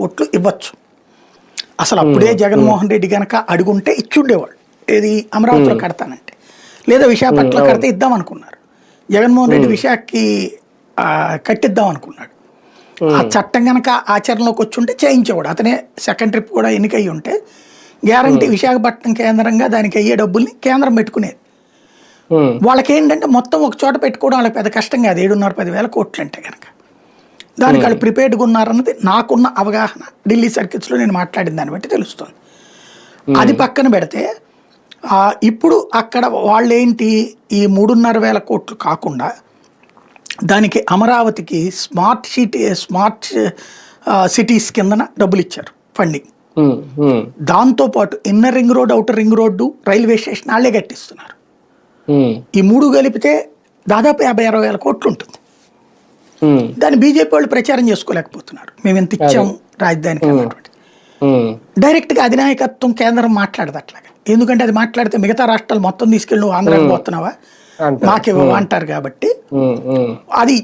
కోట్లు ఇవ్వచ్చు. అసలు అప్పుడే జగన్మోహన్ రెడ్డి కనుక అడుగుంటే ఇచ్చుండేవాళ్ళు, ఏది అమరావతిలో కడతానంటే, లేదా విశాఖపట్నంలో కడితే ఇద్దాం అనుకున్నారు. జగన్మోహన్ రెడ్డి విశాఖకి కట్టిద్దాం అనుకున్నాడు. ఆ చట్టం కనుక ఆచరణలోకి వచ్చి ఉంటే చేయించేవాడు. అతనే సెకండ్ ట్రిప్ కూడా ఎన్నికయ్యి ఉంటే గ్యారంటీ విశాఖపట్నం కేంద్రంగా దానికి అయ్యే డబ్బుల్ని కేంద్రం పెట్టుకునేది. వాళ్ళకి ఏంటంటే మొత్తం ఒక చోట పెట్టుకోవడం వాళ్ళకి పెద్ద కష్టం కాదు. 7,500-10,000 కోట్లు అంటే కనుక దానికి వాళ్ళు ప్రిపేర్డ్గా ఉన్నారన్నది నాకున్న అవగాహన, ఢిల్లీ సర్కిల్స్లో నేను మాట్లాడిన దాన్ని బట్టి తెలుస్తుంది. అది పక్కన పెడితే ఇప్పుడు అక్కడ వాళ్ళేంటి, ఈ 3,500 కోట్లు కాకుండా దానికి అమరావతికి స్మార్ట్ సిటీస్ కిందన డబ్బులు ఇచ్చారు, ఫండింగ్. దాంతోపాటు inner ring road, outer ring road, railway station వాళ్ళే కట్టిస్తున్నారు. ఈ 3 కలిపితే దాదాపు 50-60 కోట్లు ఉంటుంది. దాన్ని బీజేపీ వాళ్ళు ప్రచారం చేసుకోలేకపోతున్నారు, మేము ఎంత ఇచ్చాం రాజధానికి అన్నటువంటి. డైరెక్ట్గా అధినాయకత్వం కేంద్రం మాట్లాడదు అట్లాగా. ఎందుకంటే అది మాట్లాడితే మిగతా రాష్ట్రాలు మొత్తం తీసుకెళ్ళి నువ్వు ఆంధ్రాకి పోతున్నావా, మాకివ్వవా అంటారు. కాబట్టి అది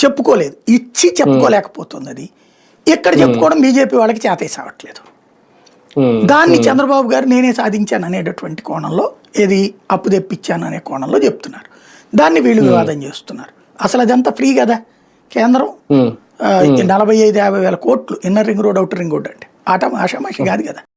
చెప్పుకోలేదు, ఇచ్చి చెప్పుకోలేకపోతుంది. అది ఎక్కడ చెప్పుకోవడం బీజేపీ వాళ్ళకి చేతేసి అవ్వట్లేదు. దాన్ని చంద్రబాబు గారు నేనే సాధించాను అనేటటువంటి కోణంలో, ఏది అప్పు తెప్పించాను అనే కోణంలో చెప్తున్నారు. దాన్ని వీళ్ళు వివాదం చేస్తున్నారు. అసలు అదంతా ఫ్రీ కదా, కేంద్రం 45-50 వేల కోట్లు inner ring road, outer ring road అంటే ఆషామాషి కాదు కదా.